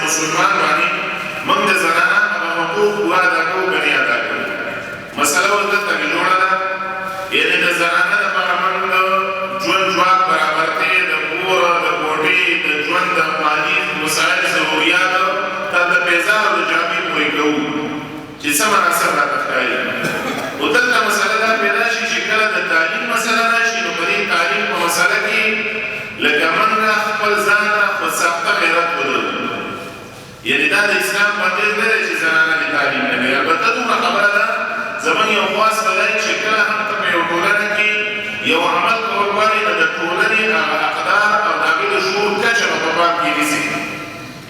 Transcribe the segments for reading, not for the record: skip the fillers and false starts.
مسلمان باندې موږ د زنانه هغه حقوق پوره ادا کوو کني ادا کوو مسله ورته جوړه ده یعنې د زنانه لپاره موږ ژوند ځواک برابرتې د کور د کوټې د ژوند د مالي مسایل ضروريات تر د پیزار او د جامې پورې کوو چې څه مناسب راته ښکاري او دلته مسله دا پیدا شي چې کله د تعلیم مسله راشي نو په دې تعلیم په مسله کې لکه موږ خپل ځان ته خودساخته غیرت ولرو یعنې دا د اسلام بندیز نه دی چې زنانه دې تعلیم نه کوي البته دومره خبره ده زموږ یو خواست به دی چې کله هم ته په یو ټولنه کې یو عمل کول غواړې نو د ټولنې هغه اقدار او د هغې د شعور کچه به په پام کې نیسي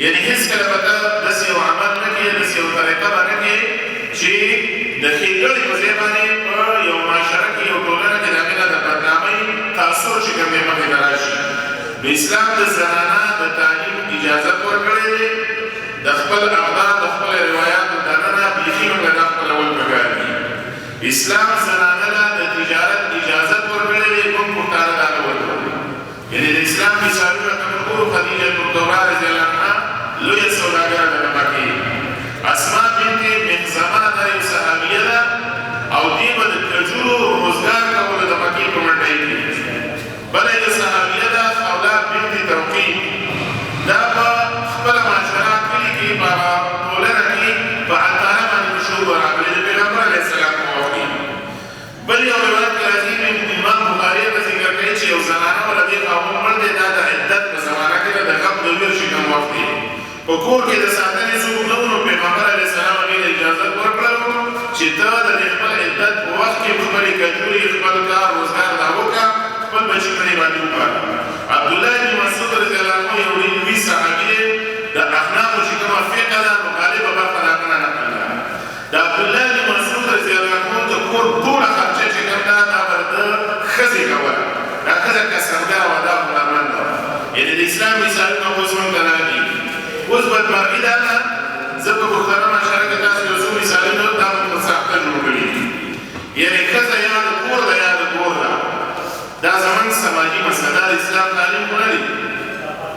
یعنې هېڅکله به ته داسې یو عمل نه کوې داسې یو طریقه به نه کوې چې د ښېګړې په ځای باندې په یو معاشره کې یو ټولنه کې د هغې نه د بدنامۍ تاثر چې کوم دی مخې ته راشي نو اسلام د زنانه د تعلیم اجازت ورکړی دی د خپل اقدار د خپل روایاتو دننه بیخي موږ دا خپلول پکار دي اسلام زنانه له د تجارت اجازت ورکړی دی کوم پښتانه دا نه ورکوي یعنې د اسلام مثالونه که موږ ګورو خدیجه الکبرا رضی الله عنها لویه سوداګره ده د مکې اسماء بنت مخزمه دا یو صحابیه ده او دې به د کجورو روزګار کولو د مکې په منډۍ کې بله یو صحابیه ده خوله بنت توقیق دا په خپله معاشره کلي کې په ټولنه کې په عطاره باندې مشهور راغلې د پیغمبر علیه السلام په وخت کې بل یو روایت کې راځي امام بخاري به ذکر کوي چې یو زنانه وله دې خاوند مړ دی دا د عدت په زمانه کې د غم د ویر شي کوم وخت دی په کور کې د ساتنې څوک نه و نو پیغمبر علیه السلام هغې ته اجازت ورکړه چې ته د دې خپل عدت په وخت کې خپلې کجورې خپل کار روزګار دا وکړه خپل بچي په دې باندې وپاله عبدالله بن مسعود رضی الله عنه یو ډېر لوی صحابي دی د احنافو چې کومه فقه ده نو غالبه برخه د هغه نه نقل ده د عبدالله بن مسعود رضی الله عنه د کور ټوله خرچه چې کوم ده دا به د ښځې کوله دا ښځه کسبګره وه دا هنرمنده وه یعنې د اسلام مثالونه اوس موږ ته راغلي اوس بدمرغي دا ده زه په پښتنه معاشره کې تاسو یو څو مثالونه دا موږ په ساخته جوړ کړي دي یعنې ښځه یا د کور ده یا د کور ده دا زموږ سماجي مسله ده د اسلام تعلیم خو نه دی